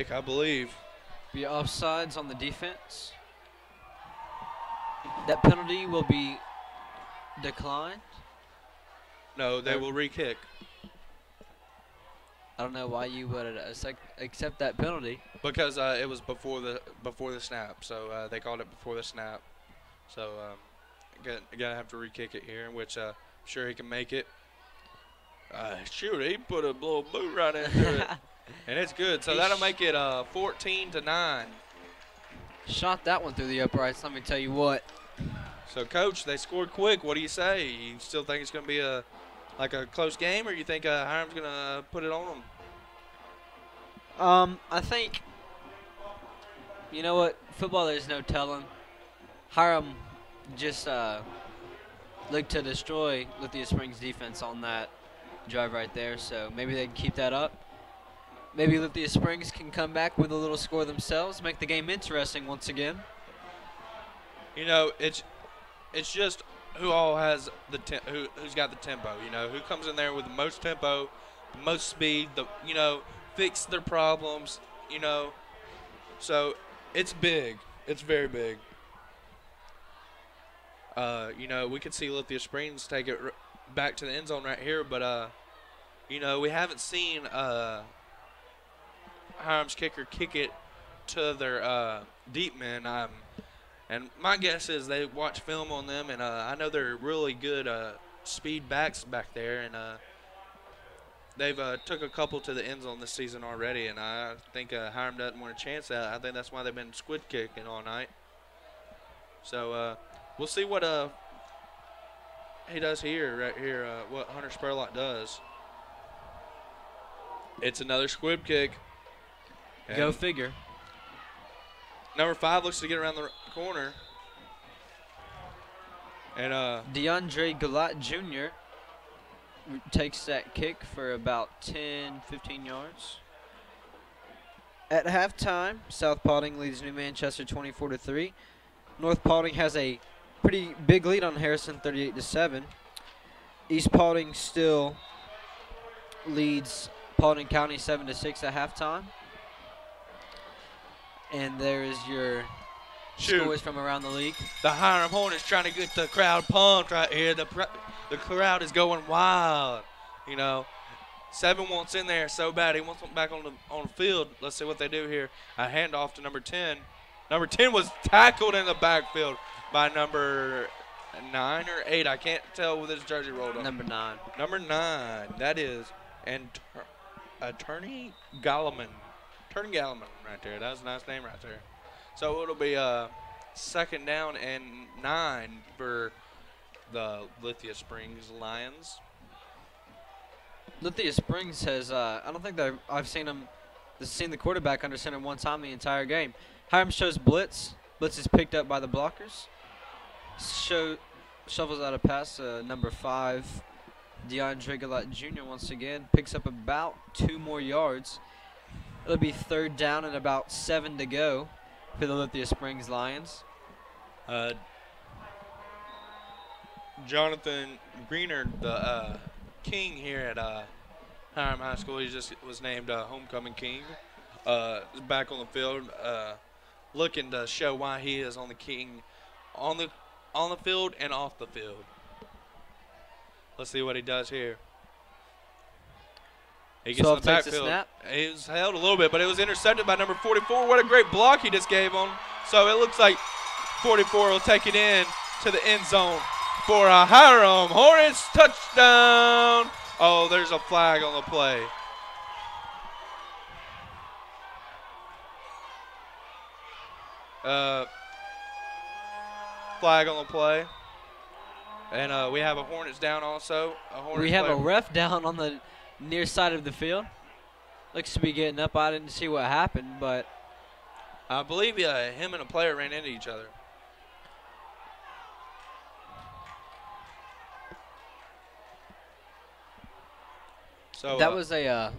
I believe. Be offsides on the defense. That penalty will be declined. No, they will re-kick. I don't know why you would accept that penalty. Because it was before the snap, so they called it before the snap. So gonna have to re-kick it here, which sure he can make it. Shoot, he put a little boot right into it, and it's good. So that'll make it 14-9. Shot that one through the uprights. Let me tell you what. So, Coach, they scored quick. What do you say? You still think it's gonna be a close game, or you think Hiram's gonna put it on them? I think, you know what, football there's no telling. Hiram just looked to destroy Lithia Springs defense on that drive right there, so maybe they can keep that up. Maybe Lithia Springs can come back with a little score themselves, make the game interesting once again. You know, it's just who all has who's got the tempo. You know, who comes in there with the most tempo, the most speed. Fix their problems. You know, so it's big. It's very big. We could see Lithia Springs take it back to the end zone right here, but we haven't seen Hiram's kicker kick it to their deep men. And my guess is they watch film on them, and I know they're really good speed backs back there, and they've took a couple to the end zone this season already, and I think Hiram doesn't want to chance that. I think that's why they've been squid kicking all night. So we'll see what he does right here, what Hunter Spurlock does. It's another squib kick. Go figure. Number 5 looks to get around the corner. And DeAndre Galat Jr. takes that kick for about 10-15 yards. At halftime, South Paulding leads New Manchester 24-3. North Paulding has a pretty big lead on Harrison, 38-7. East Paulding still leads Paulding County 7-6 at halftime. And there is your scores from around the league. The Hiram Hornets trying to get the crowd pumped right here. The crowd is going wild. 7 wants in there so bad. He wants them back on the field. Let's see what they do here. A handoff to number 10. Number 10 was tackled in the backfield by number 9 or 8. I can't tell with his jersey rolled up. Number 9. Number 9. That is Attorney Galliman. Attorney Galliman right there. That's a nice name right there. So it'll be second down and 9 for the Lithia Springs Lions. Lithia Springs has, I don't think that I've seen the quarterback under center one time the entire game. Hiram shows blitz. Blitz is picked up by the blockers. Shovels out a pass, number 5, DeAndre Galat Jr. once again. Picks up about 2 more yards. It'll be third down and about 7 to go for the Lithia Springs Lions. Jonathan Greener, the king here at Hiram High School, he just was named homecoming king. Is back on the field, looking to show why he is on the king, on the field and off the field. Let's see what he does here. He gets in the backfield. He was held a little bit, but it was intercepted by number 44. What a great block he just gave him. So it looks like 44 will take it in to the end zone for a Hiram Hornets touchdown. Oh, there's a flag on the play. Flag on the play. And we have a Hornets down also. We have a ref down on the near side of the field. Looks to be getting up. I didn't see what happened, but I believe him and a player ran into each other. So that was a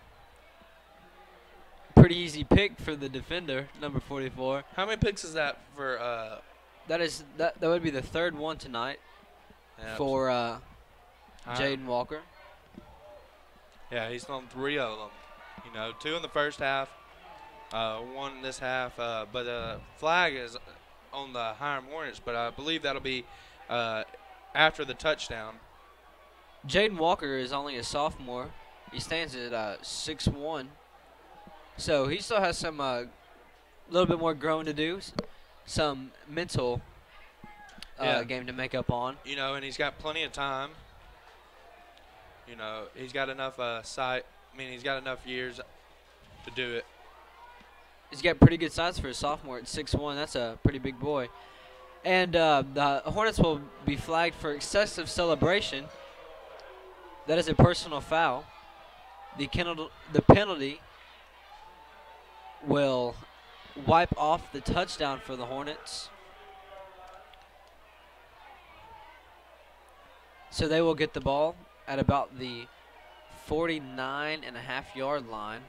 pretty easy pick for the defender, number 44. How many picks is that for? That would be the third one tonight for Jaden Walker. Yeah, he's on 3 of them. 2 in the first half, won this half, but flag is on the Hiram Hornets, but I believe that'll be uh, after the touchdown. Jaden Walker is only a sophomore. He stands at 6'1", so he still has some little bit more growing to do, some mental game to make up on. You know, and he's got plenty of time. You know, he's got enough sight. I mean, he's got enough years to do it. He's got pretty good size for a sophomore at 6'1". That's a pretty big boy. And the Hornets will be flagged for excessive celebration. That is a personal foul. The penalty will wipe off the touchdown for the Hornets. So they will get the ball at about the 49.5-yard line.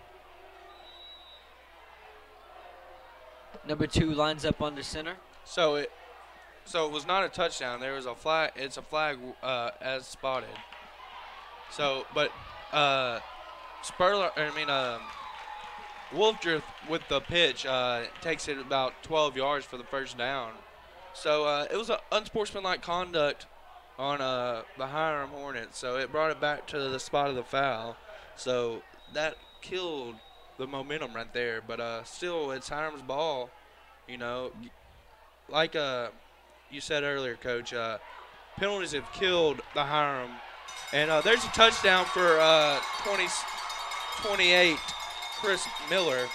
Number 2 lines up under center. So it was not a touchdown. There was a flag. It's a flag as spotted. So, but Wolfdrift with the pitch takes it about 12 yards for the first down. So it was an unsportsmanlike conduct on the Hiram Hornets. So it brought it back to the spot of the foul. So that killed the momentum right there. But still, it's Hiram's ball. You know, like you said earlier, Coach, penalties have killed the Hiram. And there's a touchdown for 28, Chris Miller.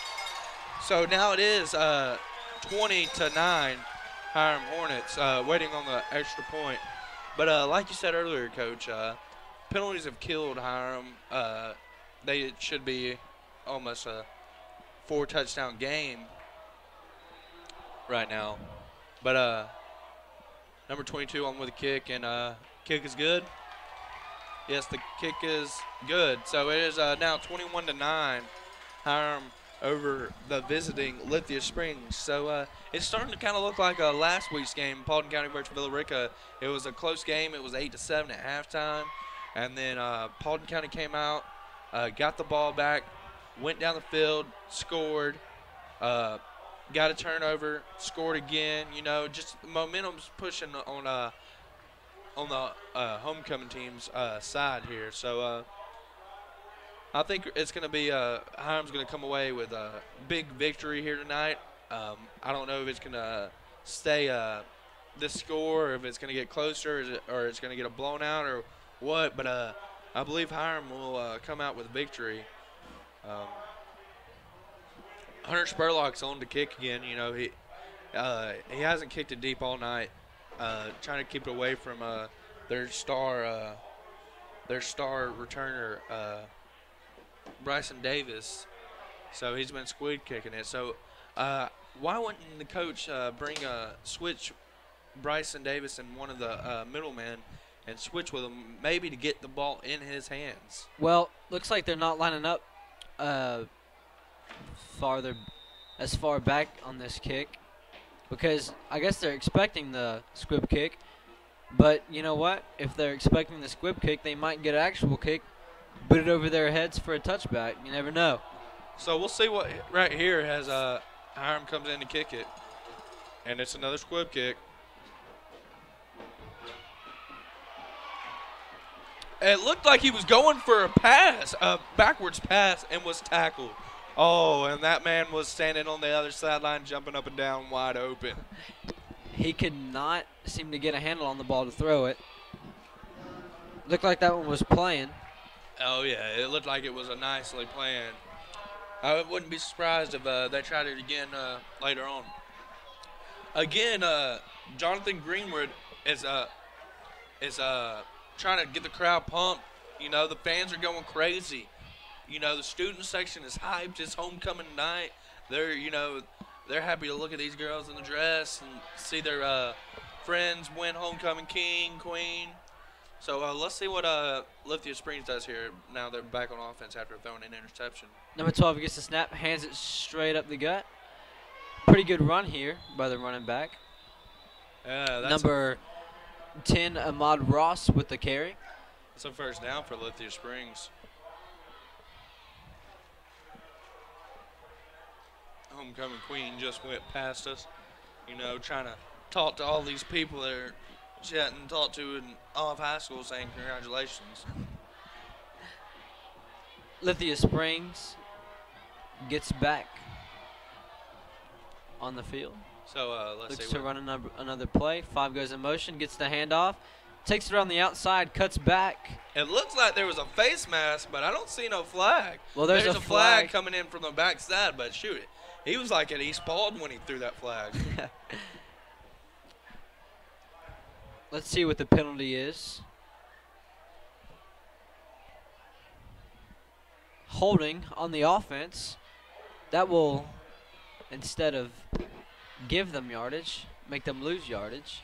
So now it is 20-9, Hiram Hornets, waiting on the extra point. But like you said earlier, Coach, penalties have killed Hiram. It should be almost a 4-touchdown game right now. But number 22 on with a kick, and kick is good. Yes, the kick is good. So it is now 21-9, Hiram over the visiting Lithia Springs. So it's starting to kind of look like last week's game, Paulding County versus Villa Rica. It was a close game. It was 8-7 at halftime. And then Paulding County came out, got the ball back, went down the field, scored, got a turnover, scored again. You know, just momentum's pushing on the homecoming team's side here. So I think it's going to be Hiram's going to come away with a big victory here tonight. I don't know if it's going to stay this score, or if it's going to get closer, or it's going to get a blown out or what. But I believe Hiram will come out with a victory. Hunter Spurlock's on to kick again. You know, he hasn't kicked it deep all night. Trying to keep it away from their star returner, Bryson Davis. So he's been squid kicking it. So why wouldn't the coach switch Bryson Davis and one of the middlemen and switch with him, maybe to get the ball in his hands? Well, looks like they're not lining up as far back on this kick, because I guess they're expecting the squib kick. But you know what? If they're expecting the squib kick, they might get an actual kick, put it over their heads for a touchback. You never know. So we'll see what right here as Hiram comes in to kick it. And it's another squib kick. It looked like he was going for a pass, a backwards pass, and was tackled. Oh, and that man was standing on the other sideline, jumping up and down, wide open. He could not seem to get a handle on the ball to throw it. Looked like that one was playing. Oh, yeah, it looked like it was a nicely planned. I wouldn't be surprised if they tried it again later on. Again, Jonathan Greenwood is trying to get the crowd pumped. You know, the fans are going crazy. You know, the student section is hyped. It's homecoming night. They're happy to look at these girls in the dress and see their friends win homecoming king, queen. So let's see what Lithia Springs does here. Now they're back on offense after throwing an interception. Number 12 gets the snap, hands it straight up the gut. Pretty good run here by the running back. Number 10, Ahmad Ross with the carry. It's a first down for Lithia Springs. homecoming queen just went past us. You know, trying to talk to all these people that she hadn't talked to in all of high school, saying congratulations. Lithia Springs gets back on the field. So let's Looks see. to run another play. 5 goes in motion, gets the handoff, takes it around the outside, cuts back. It looks like there was a face mask, but I don't see no flag. Well, there's a a flag coming in from the backside, but shoot, he was like at East Paulding when he threw that flag. Let's see what the penalty is. Holding on the offense. That will, instead of give them yardage, make them lose yardage.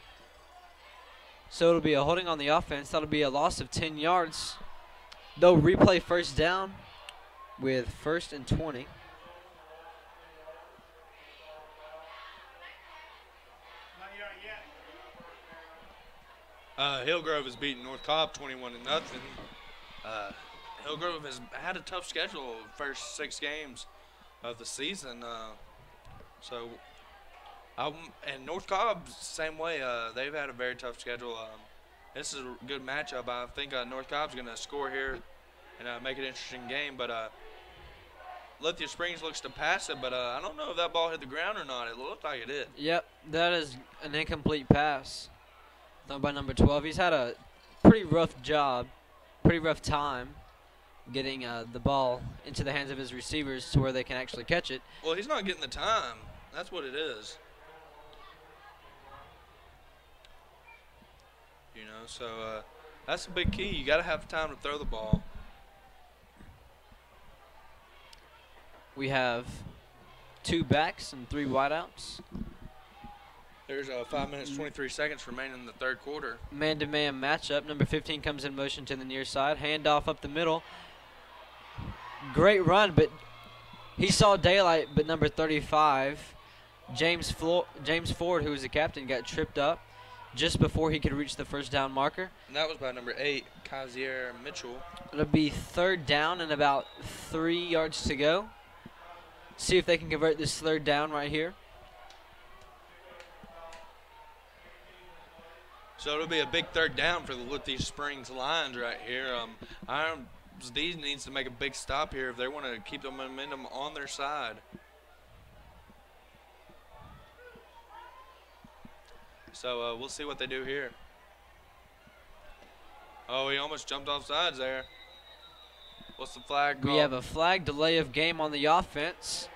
So it'll be a holding on the offense. That'll be a loss of 10 yards. They'll replay first down with 1st and 20. Hillgrove has beaten North Cobb 21-0. Hillgrove has had a tough schedule first 6 games of the season. And North Cobb, same way. They've had a very tough schedule. This is a good matchup. I think North Cobb's going to score here and make it an interesting game. But Lithia Springs looks to pass it, but I don't know if that ball hit the ground or not. It looked like it did. Yep, that is an incomplete pass. Thrown by number 12. He's had a pretty rough time getting the ball into the hands of his receivers to where they can actually catch it. Well, he's not getting the time. That's what it is. You know, so that's a big key. You got to have time to throw the ball. We have 2 backs and 3 wideouts. There's 5 minutes, 23 seconds remaining in the third quarter. Man-to-man matchup. Number 15 comes in motion to the near side. Handoff up the middle. Great run, but he saw daylight, but number 35, James Ford, who was the captain, got tripped up just before he could reach the first down marker. And that was by number 8, Kaiser Mitchell. It'll be 3rd down and about 3 yards to go. See if they can convert this 3rd down right here. So it'll be a big 3rd down for the Lithia Springs Lions right here. Hiram needs to make a big stop here if they want to keep the momentum on their side. So we'll see what they do here. Oh, he almost jumped off sides there. What's the flag called? We have a flag, delay of game on the offense.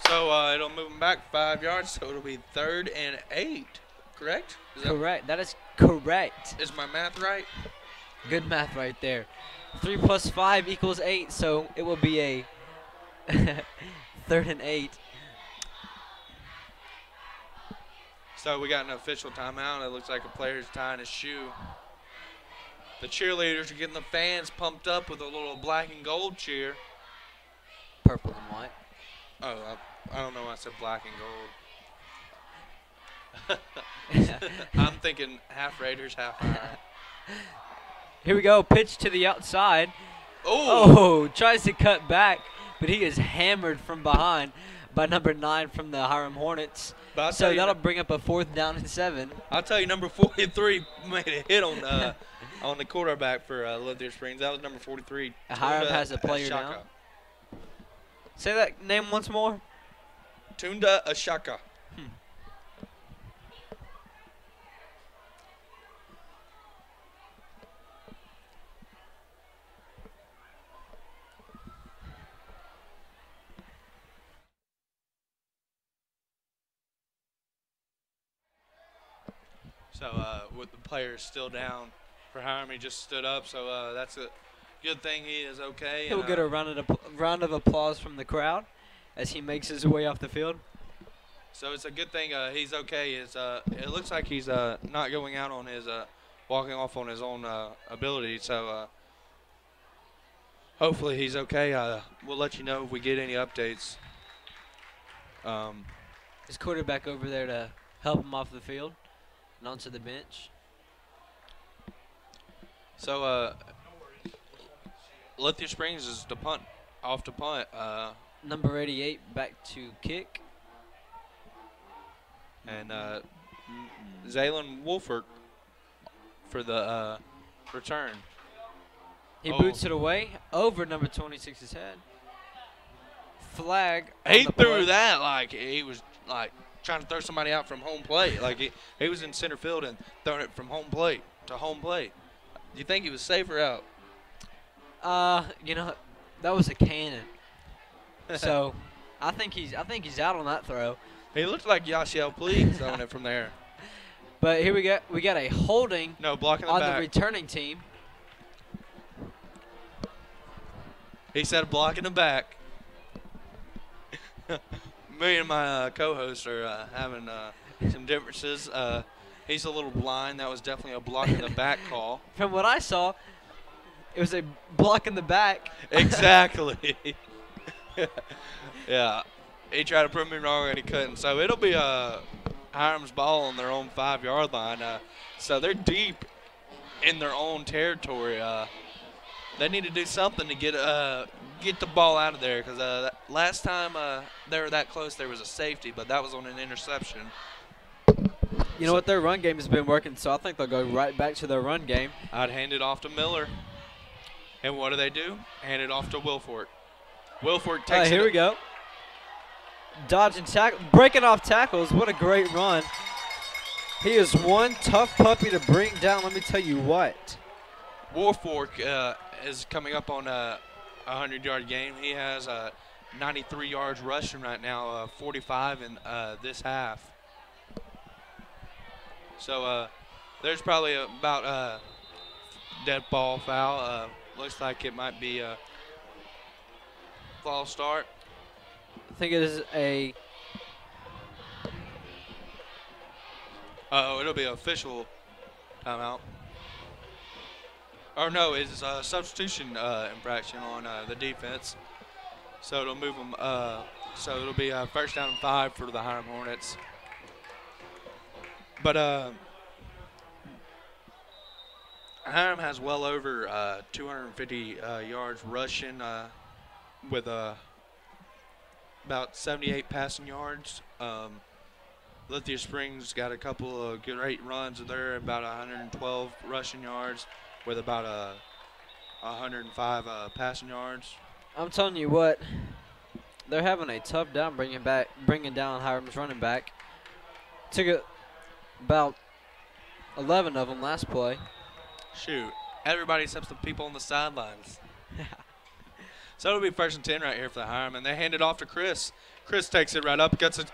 So it'll move them back 5 yards, so it'll be 3rd and 8, correct? Correct. That is correct. Is my math right? Good math right there. 3 plus 5 equals 8, so it will be a 3rd and 8. So we got an official timeout. It looks like a player's tying his shoe. The cheerleaders are getting the fans pumped up with a little black and gold cheer. Purple and white. Oh, I don't know why I said black and gold. I'm thinking half Raiders, half Iron. Here we go. Pitch to the outside. Oh, Tries to cut back, but he is hammered from behind by number 9 from the Hiram Hornets. So that'll bring up a 4th down and 7. I'll tell you, number 43 made a hit on the quarterback for Lithia Springs. That was number 43. Hiram has a player down. Say that name once more. Tunda Ashaka. So with the players still down for Hiram, he just stood up. So that's a good thing he is okay. He'll get a round of applause from the crowd as he makes his way off the field. So it's a good thing he's okay. It looks like he's not going out on his walking off on his own ability. So hopefully he's okay. We'll let you know if we get any updates. His quarterback over there to help him off the field and onto the bench. So Lithia Springs is off to punt. Number 88 back to kick. And Zaylen Wolfert for the return. He boots it away over number 26's head. Flag. He threw that like he was like trying to throw somebody out from home plate. Like he was in center field and throwing it from home plate to home plate. Do you think he was safe or out? You know, that was a cannon. So, I think he's out on that throw. He looked like Yasiel Puig throwing it from there. But here we got a holding. No, blocking the on back. The returning team. He said a block in the back. Me and my co-host are having some differences. He's a little blind. That was definitely a block in the back call. From what I saw, it was a block in the back. Exactly. Yeah. He tried to prove me wrong and he couldn't. So it'll be Hiram's ball on their own 5-yard line. So they're deep in their own territory. They need to do something to get the ball out of there because last time they were that close, there was a safety, but that was on an interception. You know what? Their run game has been working, so I think they'll go right back to their run game. I'd hand it off to Miller. And what do? Hand it off to Wilfort. Wilfort takes it. Here we go. Dodging tackle, breaking off tackles. What a great run. He is one tough puppy to bring down, let me tell you what. Wilfort is coming up on a 100-yard game. He has 93 yards rushing right now, 45 in this half. So there's probably about a dead ball foul. Looks like it might be a false start. I think it is a. It'll be an official timeout. Or no, it's a substitution infraction on the defense. So it'll move them. So it'll be first down and 5 for the Hiram Hornets. But Hiram has well over 250 yards rushing with about 78 passing yards. Lithia Springs got a couple of great runs there, about 112 rushing yards with about 105 passing yards. I'm telling you what, they're having a tough time bringing down Hiram's running back. Took about 11 of them last play. Shoot, everybody except the people on the sidelines. So it'll be first and 10 right here for the Hiram, and they hand it off to Chris. Chris takes it right up, cuts, and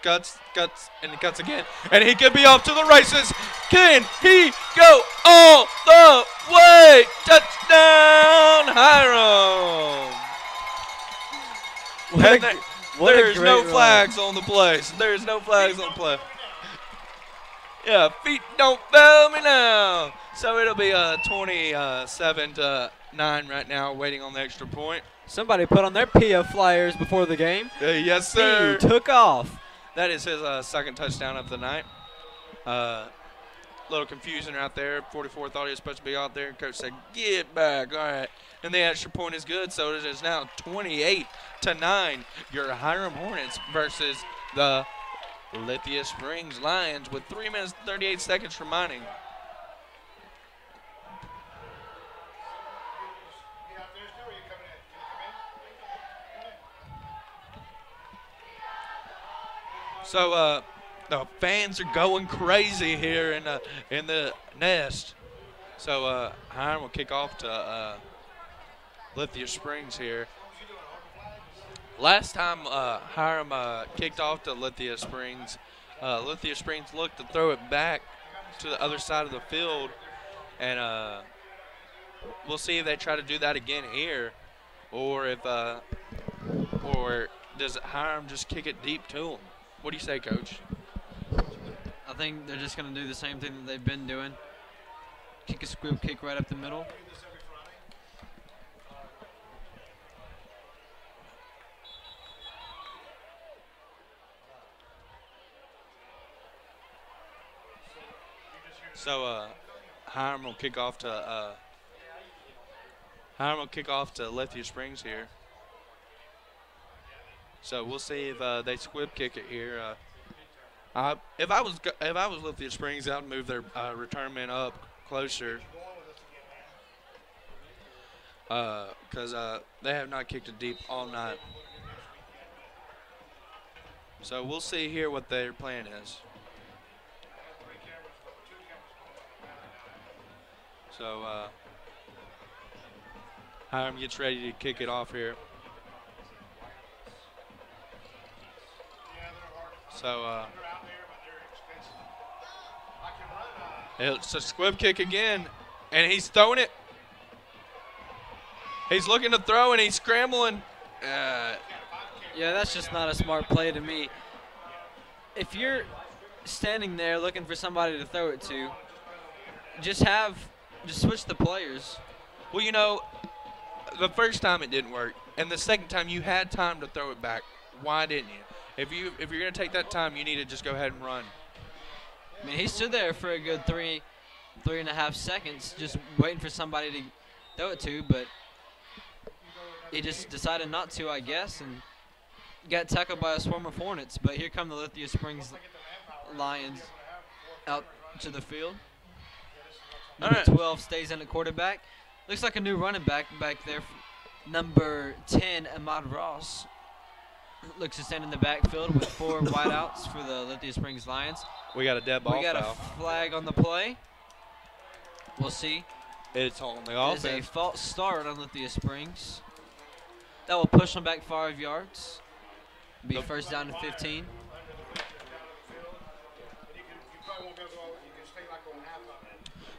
he cuts again. And he could be off to the races. Can he go all the way? Touchdown, Hiram. There's no flags on the play. There's no flags on the play. Yeah, feet don't fail me now. So it'll be 27-9 right now, waiting on the extra point. Somebody put on their PF flyers before the game. Yes, sir. He took off. That is his second touchdown of the night. Little confusion out there. 44 thought he was supposed to be out there. Coach said, get back. All right. And the extra point is good, so it is now 28-9. Your Hiram Hornets versus the Lithia Springs Lions with 3 minutes and 38 seconds remaining. So the fans are going crazy here in the nest. So Hiram will kick off to Lithia Springs here. Last time Hiram kicked off to Lithia Springs looked to throw it back to the other side of the field, and we'll see if they try to do that again here, or if or does Hiram just kick it deep to them? What do you say, Coach? I think they're just going to do the same thing that they've been doing. Kick a squib kick right up the middle. So Hiram will kick off to Lithia Springs here. So we'll see if they squib kick it here. If I was Lithia Springs, I'd move their return men up closer because they have not kicked it deep all night. So we'll see here what their plan is. So Hiram gets ready to kick it off here. So it's a squib kick again, and he's throwing it. He's looking to throw, and he's scrambling. Yeah, that's just not a smart play to me. If you're standing there looking for somebody to throw it to, just switch the players. Well, you know, the first time it didn't work, and the second time you had time to throw it back. Why didn't you? If you're gonna take that time, you need to just go ahead and run. I mean, he stood there for a good 3.5 seconds, just waiting for somebody to throw it to, but he just decided not to, I guess, and got tackled by a swarm of hornets. But here come the Lithia Springs Lions out to the field. Number 12 stays in at quarterback. Looks like a new running back there. Number 10, Ahmad Ross, looks to stand in the backfield with 4 wideouts for the Lithia Springs Lions. We got a dead ball We got foul. a flag on the play. We'll see. It's on the It's offense. a false start on Lithia Springs. That will push them back 5 yards. Be first down to 15.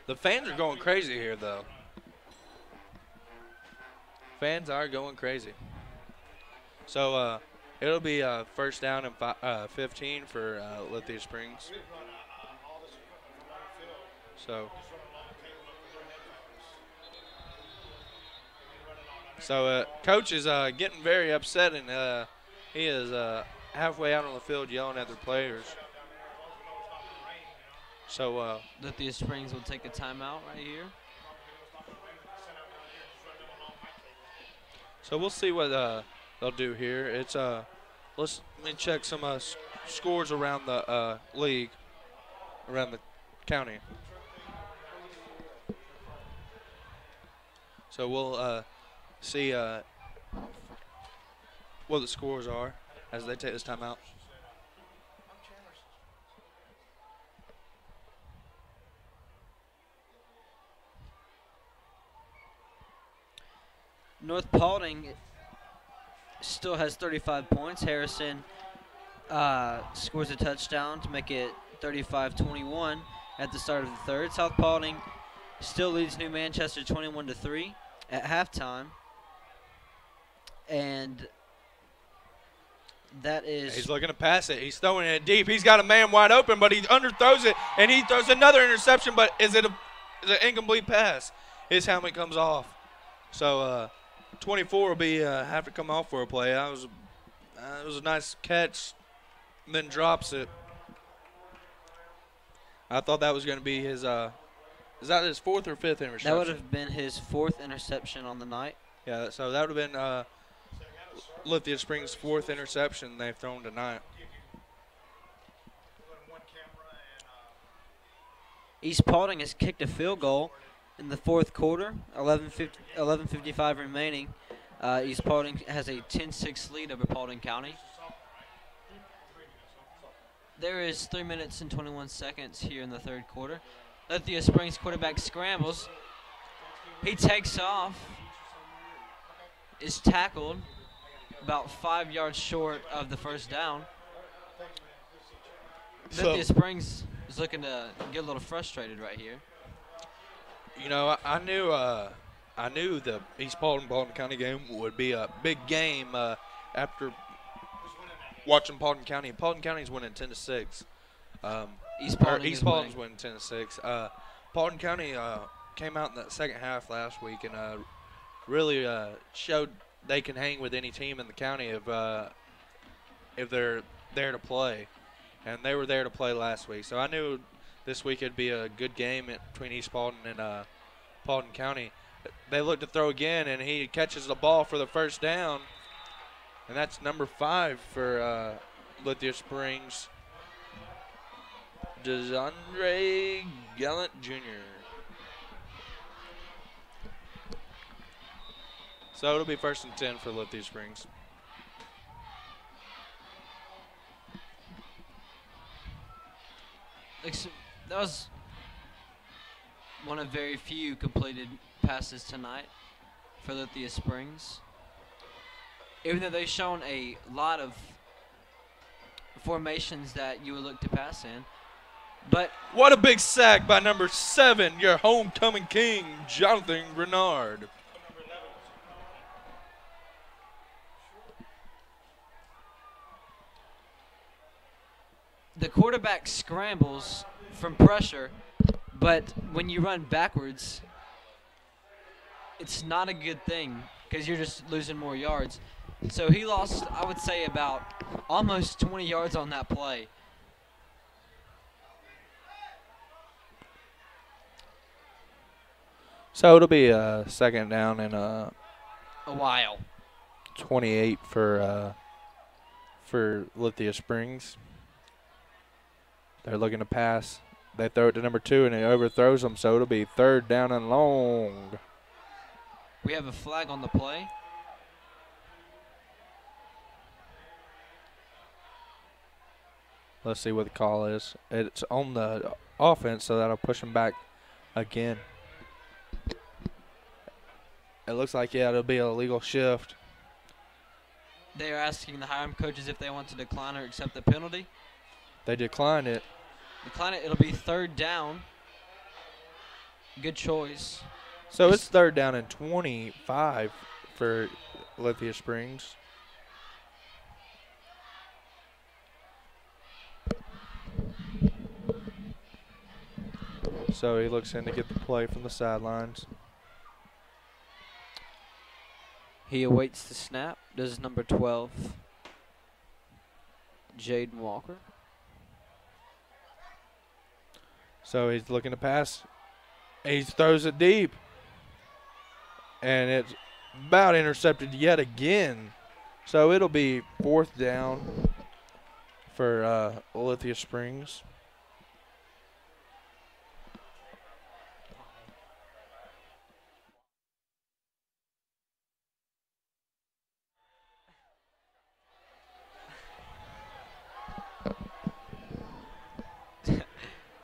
The fans are going crazy here, though. Fans are going crazy. So it'll be first down and 15 for Lithia Springs. So coach is getting very upset, and he is halfway out on the field yelling at their players. So Lithia Springs will take a timeout right here. So we'll see what they'll do here. It's let me check some scores around the league, around the county. So we'll see what the scores are as they take this timeout. North Paulding still has 35 points. Harrison scores a touchdown to make it 35-21 at the start of the third. South Paulding still leads New Manchester 21-3 at halftime. And that is... He's looking to pass it. He's throwing it deep. He's got a man wide open, but he underthrows it, and he throws another interception, but is it an incomplete pass? His helmet comes off. So 24 will be have to come off for a play. It was a nice catch, then drops it. I thought that was going to be his is that his 4th or 5th interception? That would have been his 4th interception on the night. Yeah, so that would have been Lithia Springs' 4th interception they've thrown tonight. East Paulding has kicked a field goal in the 4th quarter, 11:55 remaining. East Paulding has a 10-6 lead over Paulding County. There is 3 minutes and 21 seconds here in the 3rd quarter. Lithia Springs quarterback scrambles. He takes off, is tackled about 5 yards short of the first down. Lithia Springs is looking to get a little frustrated right here. You know, I knew the East Paulding County game would be a big game after watching Paulding County. Paulding County's winning 10-6. East Paulding's winning 10-6. Paulding County came out in the second half last week and really showed they can hang with any team in the county if they're there to play, and they were there to play last week. So I knew this week it'd be a good game between East Paulding and Paulding County. They look to throw again, and he catches the ball for the first down. And that's number 5 for Lithia Springs, DeAndre Gallant Jr. So it'll be 1st and 10 for Lithia Springs. That was one of very few completed passes tonight for Lithia Springs. Even though they've shown a lot of formations that you would look to pass in. But what a big sack by number 7, your homecoming king, Jonathan Renard. The quarterback scrambles from pressure, but when you run backwards, it's not a good thing because you're just losing more yards. So he lost, I would say, about almost 20 yards on that play. So it'll be a 2nd down and a while. 28 for Lithia Springs. They're looking to pass. They throw it to number 2, and it overthrows them, so it'll be 3rd down and long. We have a flag on the play. Let's see what the call is. It's on the offense, so that'll push them back again. It looks like, yeah, it'll be a legal shift. They are asking the Hiram coaches if they want to decline or accept the penalty. They declined it. Decline it. It'll be 3rd down. Good choice. So it's 3rd down and 25 for Lithia Springs. So he looks in to get the play from the sidelines. He awaits the snap. This is number 12, Jaden Walker. So he's looking to pass. He throws it deep. And it's about intercepted yet again. So it'll be 4th down for Lithia Springs.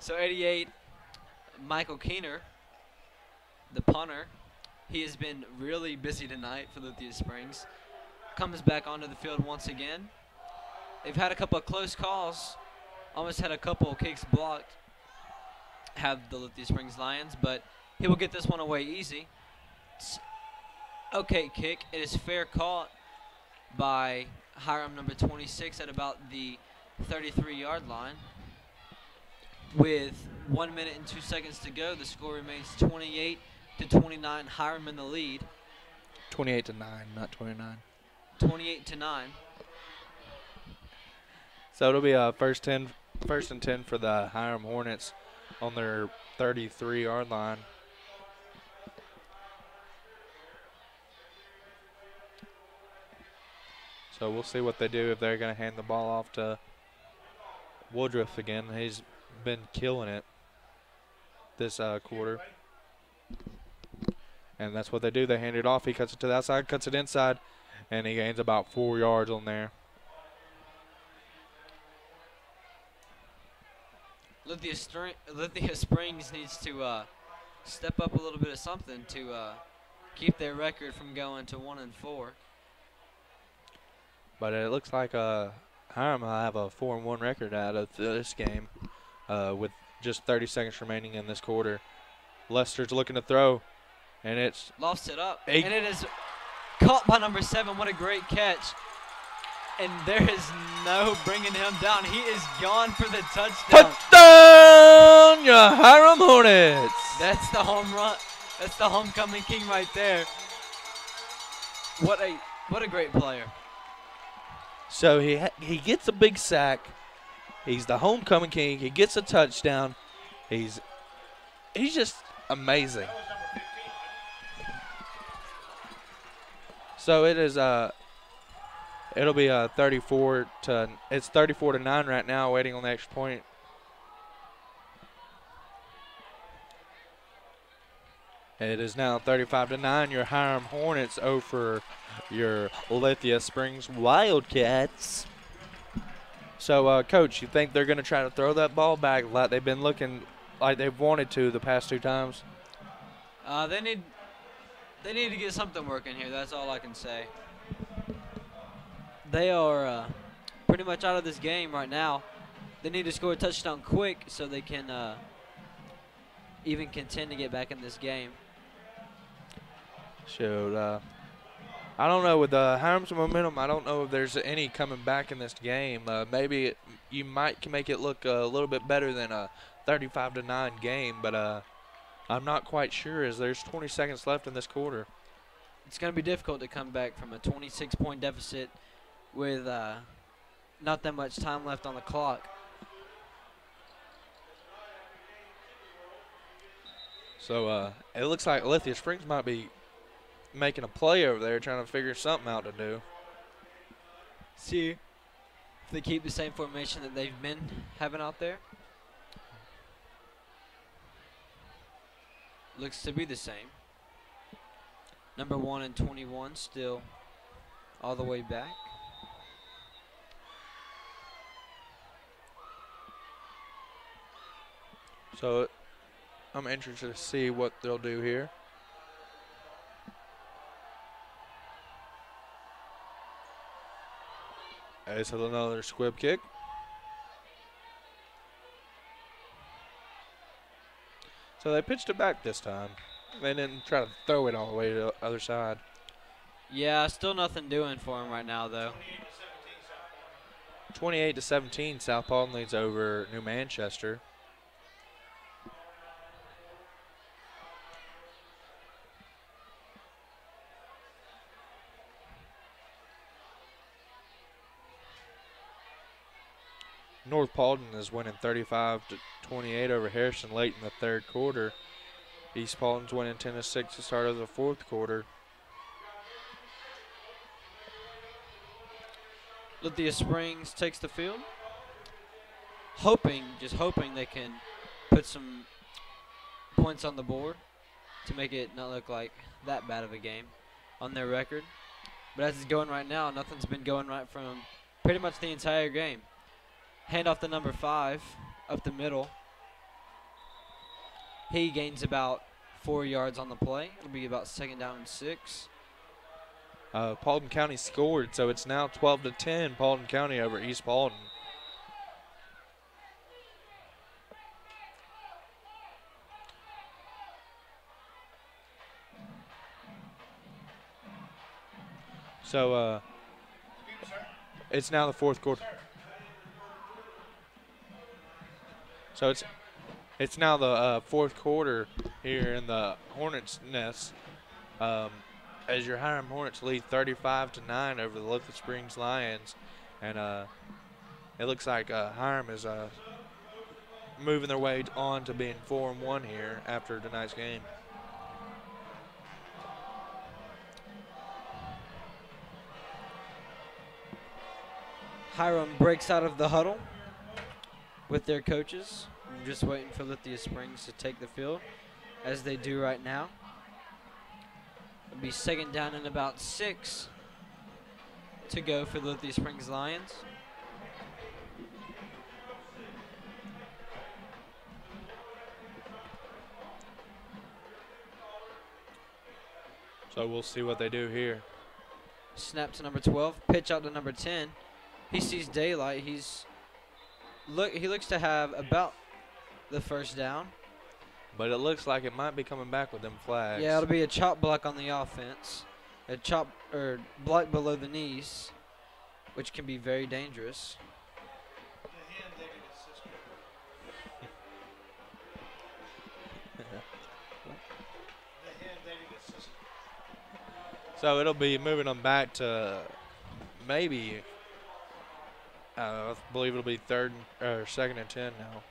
So 88, Michael Keener, the punter, he has been really busy tonight for Lithia Springs. Comes back onto the field once again. They've had a couple of close calls, almost had a couple of kicks blocked, have the Lithia Springs Lions, but he will get this one away easy. It's okay kick. It is fair caught by Hiram number 26 at about the 33-yard line. With 1 minute and 2 seconds to go, the score remains 28-29. Hiram in the lead. 28-9, not 29. 28-9. So it'll be a first and 10 for the Hiram Hornets on their 33-yard line. So we'll see what they do if they're going to hand the ball off to Woodruff again. He's been killing it this quarter. And that's what they do. They hand it off. He cuts it to the outside, cuts it inside, and he gains about 4 yards on there. Lithia Springs needs to step up a little bit of something to keep their record from going to 1-4. But it looks like Hiram will have a 4-1 record out of this game with just 30 seconds remaining in this quarter. Lester's looking to throw, and it's lofts it up, and it is caught by number 7. What a great catch. And there is no bringing him down. He is gone for the touchdown. Touchdown, your Hiram Hornets. That's the home run. That's the homecoming king right there. What a great player. So he gets a big sack. He's the homecoming king. He gets a touchdown. He's just amazing. So it is It'll be 34 to 9 right now, waiting on the extra point. It is now 35 to 9. Your Hiram Hornets over your Lithia Springs Wildcats. So, Coach, you think they're going to try to throw that ball back like they've been looking like they've wanted to the past 2 times? They need to get something working here. That's all I can say. They are pretty much out of this game right now. They need to score a touchdown quick so they can even contend to get back in this game. So, I don't know. With Hiram's momentum, I don't know if there's any coming back in this game. Maybe you might can make it look a little bit better than a 35 to 9 game, but I'm not quite sure as there's 20 seconds left in this quarter. It's going to be difficult to come back from a 26-point deficit with not that much time left on the clock. So it looks like Lithia Springs might be making a play over there, trying to figure something out to do. See if they keep the same formation that they've been having out there. Looks to be the same. Number 1 and 21 still all the way back. So I'm interested to see what they'll do here. It's another squib kick. So they pitched it back this time. They didn't try to throw it all the way to the other side. Yeah, still nothing doing for him right now, though. 28 to 17, South Paulding leads over New Manchester. North Paulding is winning 35 to 28 over Harrison late in the third quarter. East Paulding's winning 10 to 6 to start of the fourth quarter. Lithia Springs takes the field. Just hoping they can put some points on the board to make it not look like that bad of a game on their record. But as it's going right now, nothing's been going right from pretty much the entire game. Hand off to number 5 up the middle. He gains about 4 yards on the play. It'll be about 2nd down and 6. Paulding County scored, so it's now 12 to 10. Paulding County over East Paulding. So it's now the fourth quarter. So it's now the fourth quarter here in the Hornets' nest. As your Hiram Hornets lead 35 to 9 over the Lithia Springs Lions, and it looks like Hiram is moving their way on to being 4-1 here after tonight's game. Hiram breaks out of the huddle with their coaches. I'm just waiting for Lithia Springs to take the field, as they do right now. It'll be 2nd down and about 6 to go for the Lithia Springs Lions. So we'll see what they do here. Snap to number 12, pitch out to number 10. He sees daylight. He looks to have about the 1st down. But it looks like it might be coming back with them flags. Yeah, it'll be a chop block on the offense. A chop or block below the knees, which can be very dangerous. So it'll be moving them back to maybe, I believe it'll be 2nd and 10 now.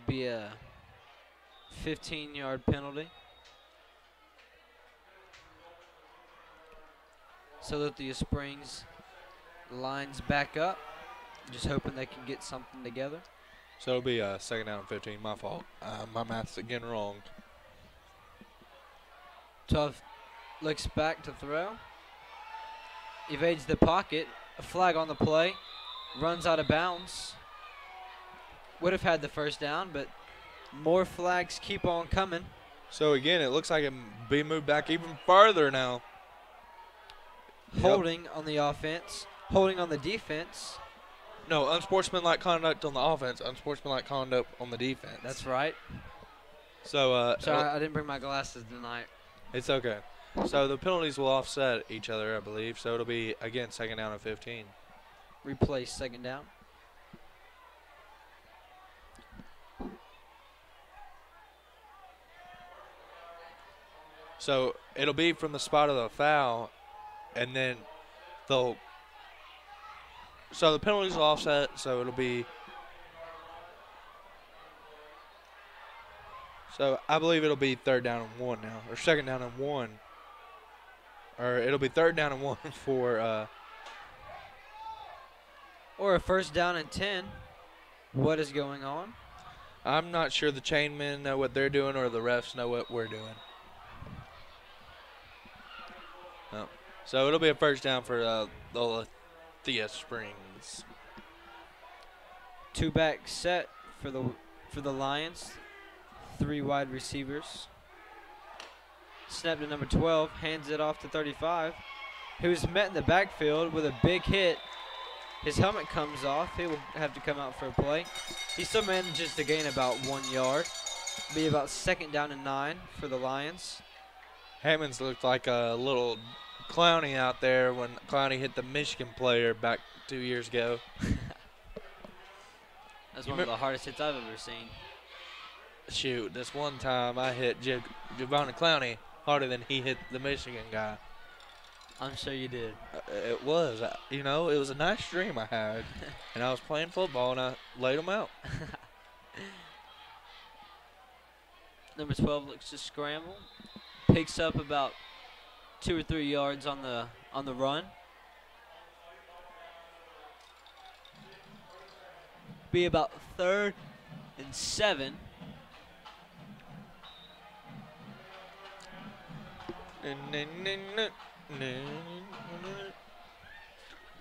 Be a 15-yard penalty. So Lithia Springs lines back up. Just hoping they can get something together. So it'll be 2nd down and 15. My fault. My math's again wrong. 12 looks back to throw. Evades the pocket. A flag on the play. Runs out of bounds. Would have had the first down, but more flags keep on coming. So again, it looks like it be moved back even farther now. Holding on the offense. Holding on the defense. No, unsportsmanlike conduct on the offense, unsportsmanlike conduct on the defense. That's right. So, Sorry, I didn't bring my glasses tonight. it's okay. So the penalties will offset each other, I believe. So it'll be, again, 2nd down and 15. Replace 2nd down. So it'll be from the spot of the foul, and then they'll. So the penalties will offset, so it'll be. So I believe it'll be 3rd down and 1 now, or 2nd down and 1. Or it'll be 3rd down and 1 for. Or a 1st down and 10. What is going on? I'm not sure the chain men know what they're doing or the refs know what we're doing. No. So it'll be a 1st down for the Lithia Springs. 2-back set for the Lions. 3 wide receivers. Snap to number 12. Hands it off to 35. Who's met in the backfield with a big hit. His helmet comes off. He will have to come out for a play. He still manages to gain about 1 yard. Be about 2nd down and 9 for the Lions. Hammonds looked like a little Clowney out there when Clowney hit the Michigan player back 2 years ago. That's one of the hardest hits I've ever seen. Shoot, this one time I hit Giovanni Clowney harder than he hit the Michigan guy. I'm sure you did. It was. It was a nice dream I had. And I was playing football and I laid him out. Number 12 looks to scramble. Picks up about 2 or 3 yards on the run. Be about 3rd and 7.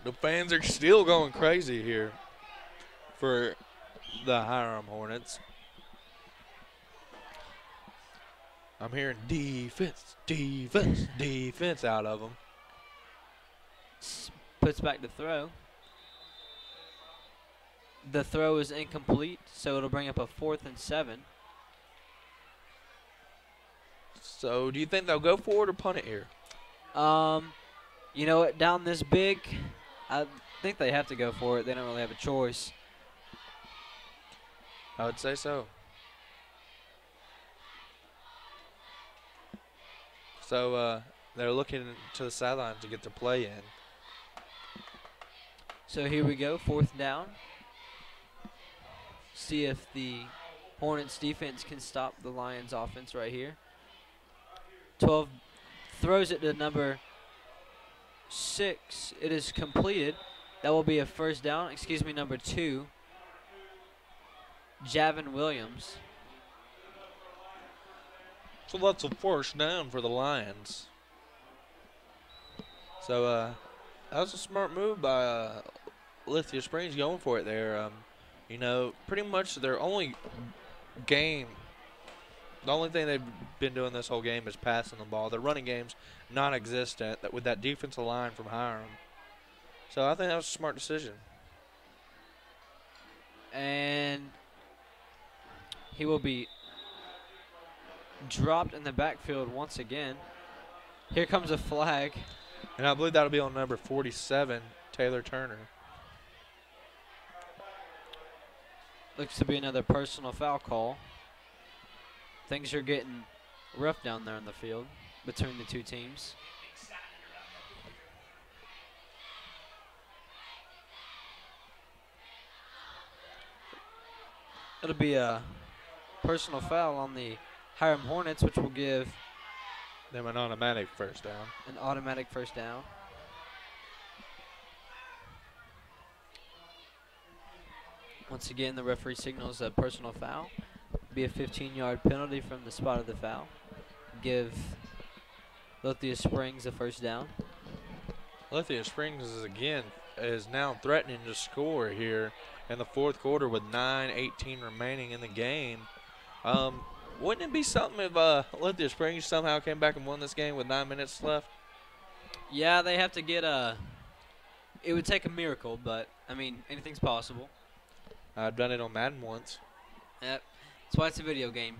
The fans are still going crazy here for the Hiram Hornets. I'm hearing defense, defense, defense out of them. Puts back the throw. The throw is incomplete, so it'll bring up a 4th and 7. So do you think they'll go for it or punt it here? You know what? Down this big, I think they have to go for it. They don't really have a choice. I would say so. So they're looking to the sideline to get the play in. So here we go, 4th down. See if the Hornets defense can stop the Lions offense right here. 12 throws it to number 6. It is completed. That will be a 1st down. Number 2. Javin Williams. So that's a 1st down for the Lions. So that was a smart move by Lithia Springs going for it there. Pretty much their only game, the only thing they've been doing this whole game is passing the ball. Their running game's non-existent with that defensive line from Hiram. So I think that was a smart decision. And he will be dropped in the backfield once again. Here comes a flag. And I believe that'll be on number 47, Taylor Turner. Looks to be another personal foul call. Things are getting rough down there in the field between the two teams. It'll be a personal foul on the Hiram Hornets, which will give them an automatic first down. An automatic first down. Once again, the referee signals a personal foul. Be a 15-yard penalty from the spot of the foul. Give Lithia Springs a first down. Lithia Springs is now threatening to score here in the fourth quarter with 9:18 remaining in the game. Wouldn't it be something if Lithia Springs somehow came back and won this game with 9 minutes left? Yeah, they have to get it would take a miracle, but, I mean, anything's possible. I've done it on Madden once. Yep. That's why it's a video game.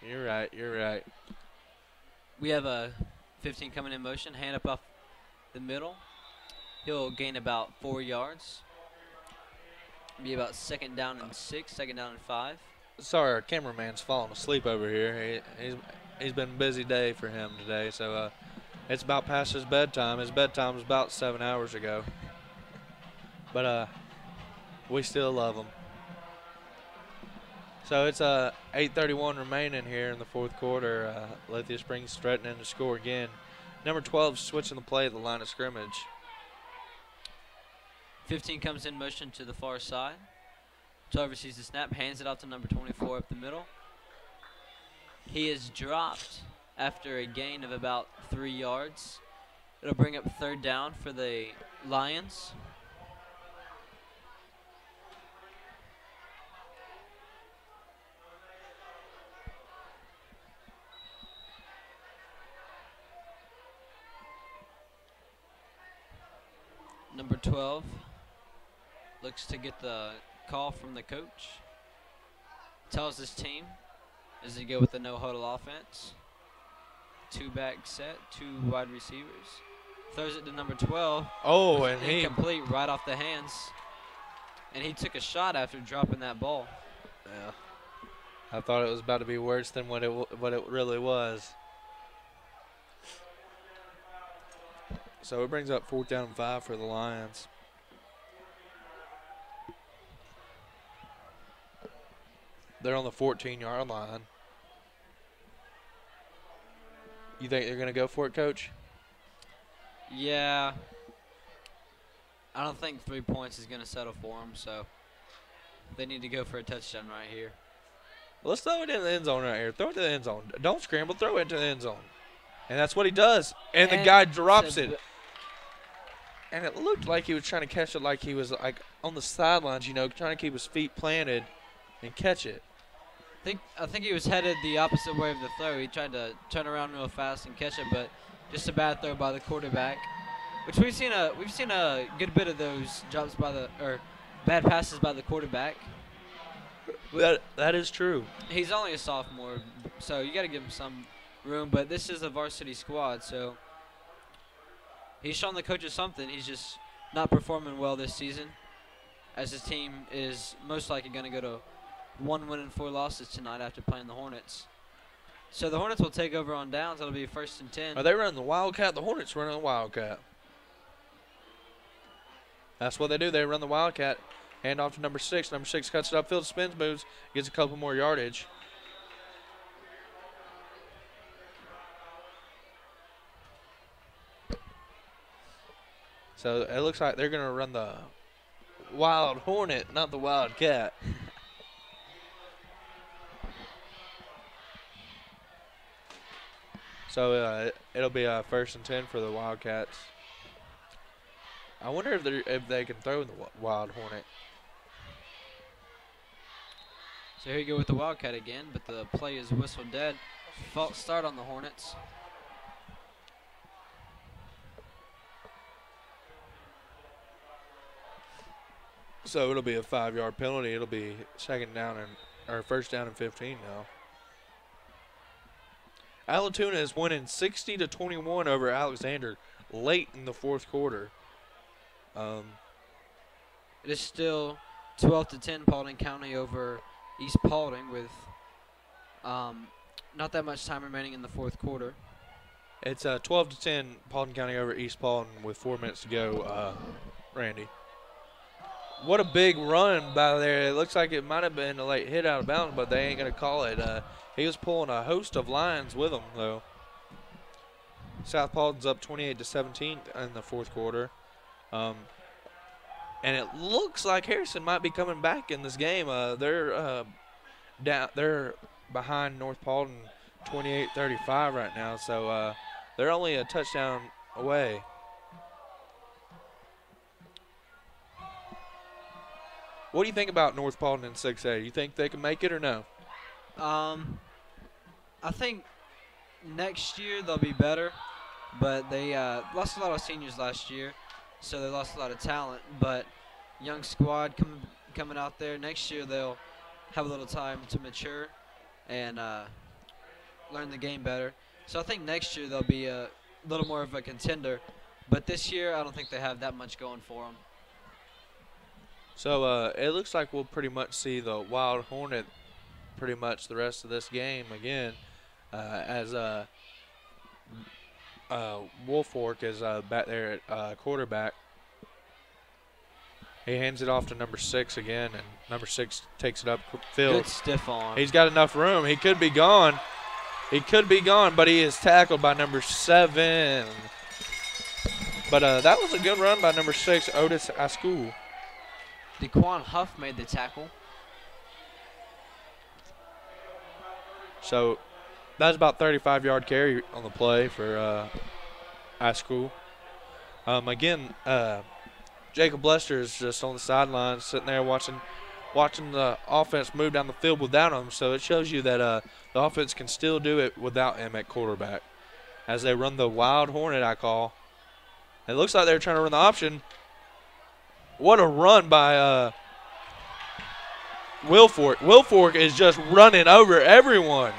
You're right. We have a 15 coming in motion, hand up off the middle. He'll gain about 4 yards. Be about second down and 6, second down and 5. Sorry, our cameraman's falling asleep over here. He's been a busy day for him today, so it's about past his bedtime. His bedtime was about 7 hours ago. But we still love him. So it's 8:31 remaining here in the fourth quarter. Lithia Springs threatening to score again. Number 12 switching the play at the line of scrimmage. 15 comes in motion to the far side. 12 receives the snap, hands it off to number 24 up the middle. He is dropped after a gain of about 3 yards. It'll bring up third down for the Lions. Number 12 looks to get the call from the coach. Tells his team as they go with the no-huddle offense. 2-back set, 2 wide receivers. Throws it to number 12. Oh, and he incomplete right off the hands. And he took a shot after dropping that ball. Yeah. I thought it was about to be worse than what it really was. So it brings up 4th down and 5 for the Lions. They're on the 14-yard line. You think they're going to go for it, Coach? Yeah. I don't think 3 points is going to settle for them, so they need to go for a touchdown right here. Let's throw it in the end zone right here. Throw it to the end zone. Don't scramble. Throw it into the end zone. And that's what he does. And the guy drops it. And it looked like he was trying to catch it like he was like on the sidelines, you know, trying to keep his feet planted and catch it. I think he was headed the opposite way of the throw. He tried to turn around real fast and catch it, but just a bad throw by the quarterback. Which we've seen a good bit of those drops bad passes by the quarterback. That is true. He's only a sophomore, so you got to give him some room. But this is a varsity squad, so he's shown the coaches something. He's just not performing well this season, as his team is most likely going to go to 1 win and 4 losses tonight after playing the Hornets. So the Hornets will take over on downs. It'll be 1st and 10. Are they running the Wildcat? The Hornets running the Wildcat. That's what they do. They run the Wildcat. Hand off to number 6. Number 6 cuts it upfield, spins, moves, gets a couple more yardage. So it looks like they're going to run the Wild Hornet, not the Wildcat. So it'll be 1st and 10 for the Wildcats. I wonder if they can throw the Wild Hornet. So here you go with the Wildcat again, but the play is whistled dead. False start on the Hornets. So it'll be a 5-yard penalty. It'll be 1st down and 15 now. Alatuna is winning 60-21 over Alexander late in the fourth quarter. It is still 12-10 Paulding County over East Paulding with not that much time remaining in the fourth quarter. It's 12-10 Paulding County over East Paulding with 4 minutes to go, Randy. What a big run by there. It looks like it might have been a late hit out of bounds, but they ain't going to call it. He was pulling a host of lines with him, though. South Paulding's up 28-17 in the fourth quarter. And it looks like Harrison might be coming back in this game. They're behind North Paulding 28-35 right now, so they're only a touchdown away. What do you think about North Paulding in 6A? You think they can make it or no? I think next year they'll be better, but they lost a lot of seniors last year, so they lost a lot of talent. But young squad coming out there next year, they'll have a little time to mature and learn the game better. So I think next year they'll be a little more of a contender, but this year I don't think they have that much going for them. So it looks like we'll pretty much see the Wild Hornet pretty much the rest of this game again, as Wolfork is back there at quarterback. He hands it off to number 6 again, and number 6 takes it up field. Good stiff arm. He's got enough room. He could be gone. He could be gone, but he is tackled by number 7. But that was a good run by number 6, Otis Askew. DeQuan Huff made the tackle. So that was about 35-yard carry on the play for Askew. Again, Jacob Lester is just on the sidelines sitting there watching the offense move down the field without him. So it shows you that the offense can still do it without him at quarterback. As they run the Wild Hornet, I call. It looks like they're trying to run the option. What a run by Wolfork. Wolfork is just running over everyone.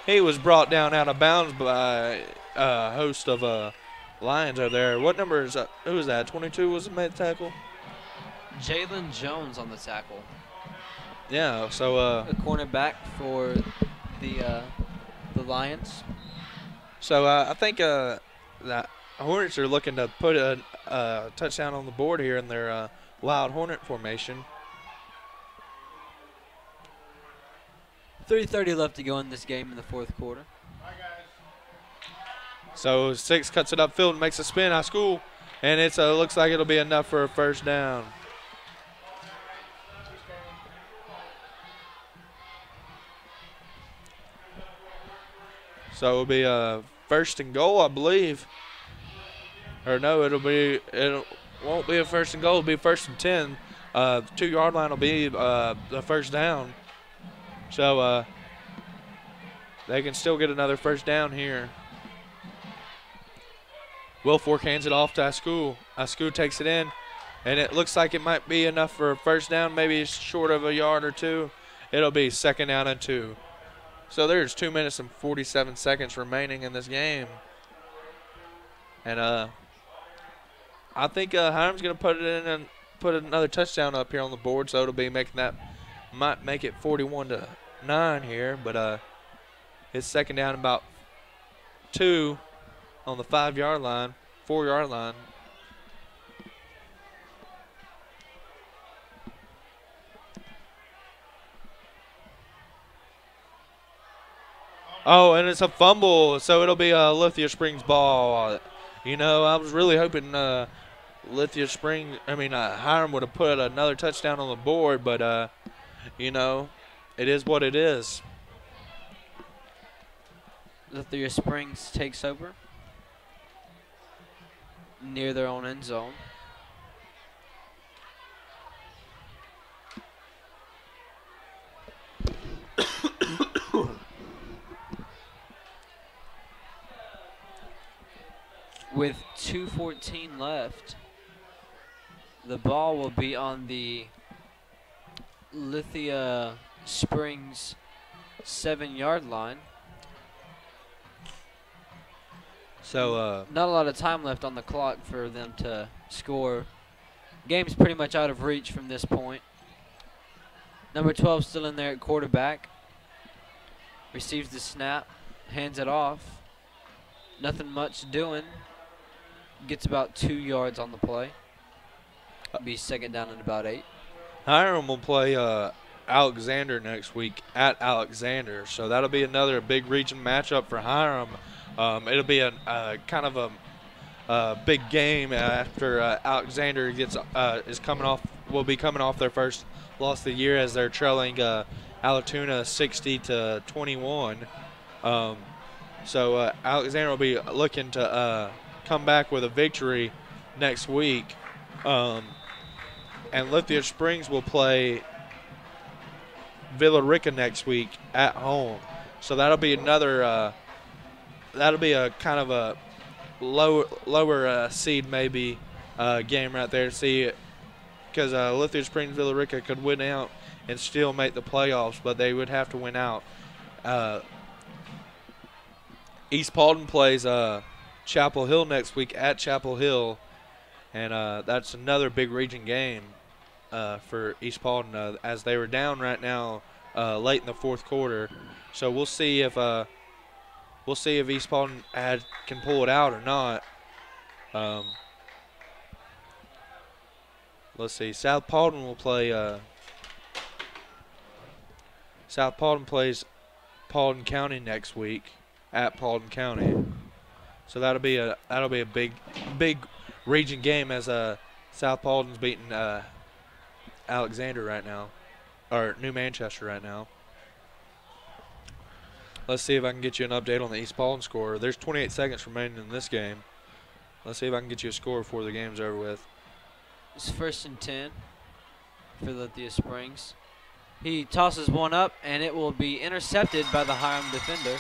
He was brought down out of bounds by a host of Lions over there. What number is that? Who was that? 22 was made the tackle? Jalen Jones on the tackle. Yeah, so a cornerback for the Lions. So I think that Hornets are looking to put a touchdown on the board here in their Wild Hornet formation. 3:30 left to go in this game in the fourth quarter. So 6 cuts it upfield and makes a spin. Askew, and it looks like it'll be enough for a first down. So it'll be a first and goal, I believe. Or no, it won't be a first and goal. It'll be first and 10. The 2-yard line will be the first down. So they can still get another first down here. Wolfork hands it off to Askew. Askew takes it in, and it looks like it might be enough for a first down, maybe short of a yard or two. It'll be second down and 2. So there's 2 minutes and 47 seconds remaining in this game. And I think Hiram's going to put it in and put another touchdown up here on the board, so it'll be making that, might make it 41-9 here, but it's second down about 2 on the 5-yard line, 4-yard line. Oh, and it's a fumble, so it'll be a Lithia Springs ball. You know, I was really hoping Hiram would have put another touchdown on the board, but, you know, it is what it is. Lithia Springs takes over near their own end zone. With 2:14 left, the ball will be on the Lithia Springs 7-yard line. So not a lot of time left on the clock for them to score. Game's pretty much out of reach from this point. Number 12 still in there at quarterback. Receives the snap, hands it off. Nothing much doing. Gets about 2 yards on the play. Be second down and about 8. Hiram will play Alexander next week at Alexander. So that'll be another big region matchup for Hiram. It'll be a kind of a big game after Alexander will be coming off their first loss of the year as they're trailing Alatoona 60-21. So Alexander will be looking to come back with a victory next week. And Lithia Springs will play Villa Rica next week at home. So that'll be another that'll be a kind of a lower seed maybe game right there to see, because Lithia Springs Villa Rica could win out and still make the playoffs, but they would have to win out. East Paulding plays Chapel Hill next week at Chapel Hill, and that's another big region game for East Paulding as they were down right now late in the fourth quarter. So we'll see if East Paulding can pull it out or not. Let's see. South Paulding will play. South Paulding plays Paulding County next week at Paulding County. So that'll be a big region game as South Paulding's beating Alexander right now, or New Manchester right now. Let's see if I can get you an update on the East Paulding score. There's 28 seconds remaining in this game. Let's see if I can get you a score before the game's over with. It's 1st and 10 for Lithia Springs. He tosses one up, and it will be intercepted by the Hiram defender.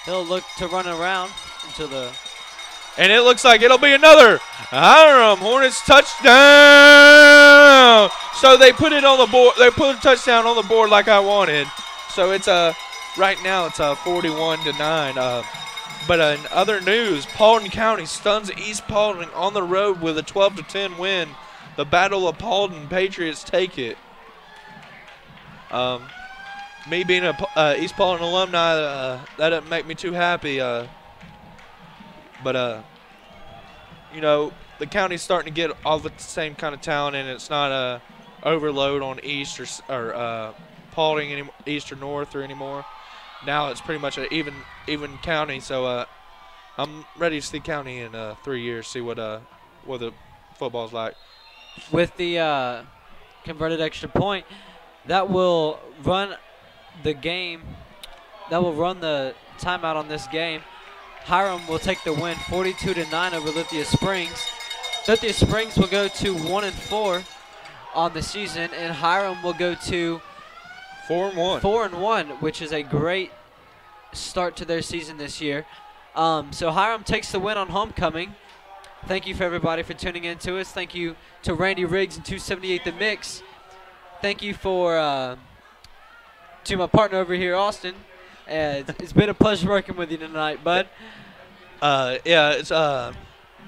He'll look to run around until the... And it looks like it'll be another Hiram Hornets touchdown. So they put it on the board. They put a touchdown on the board like I wanted. So it's right now it's 41-9. But in other news, Paulding County stuns East Paulding on the road with a 12-10 win. The Battle of Paulding Patriots take it. Me being a East Paulding alumni, that doesn't make me too happy. But you know, the county's starting to get all the same kind of talent, and it's not a overload on East or Paulding anymore, East or North or anymore. Now it's pretty much an even county. So I'm ready to see county in 3 years, see what the football's like. With the converted extra point, that will run the game. That will run the timeout on this game. Hiram will take the win 42-9 over Lithia Springs. Lithia Springs will go to 1-4 on the season, and Hiram will go to 4-1. 4-1, which is a great start to their season this year. So Hiram takes the win on homecoming. Thank you for everybody for tuning in to us. Thank you to Randy Riggs and 278 The Mix. Thank you for to my partner over here, Austin. It's been a pleasure working with you tonight, bud. Yeah,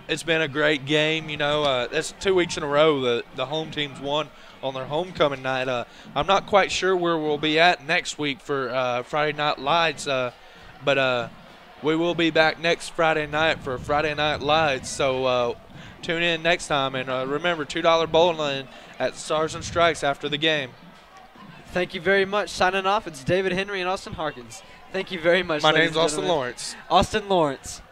it's been a great game. You know, that's 2 weeks in a row the home teams won on their homecoming night. I'm not quite sure where we'll be at next week for Friday Night Lights, but we will be back next Friday night for Friday Night Lights. So tune in next time, and remember, $2 bowling at Stars and Strikes after the game. Thank you very much. Signing off, it's David Henry and Austin Harkins. Thank you very much. My name's Austin Lawrence. Austin Lawrence.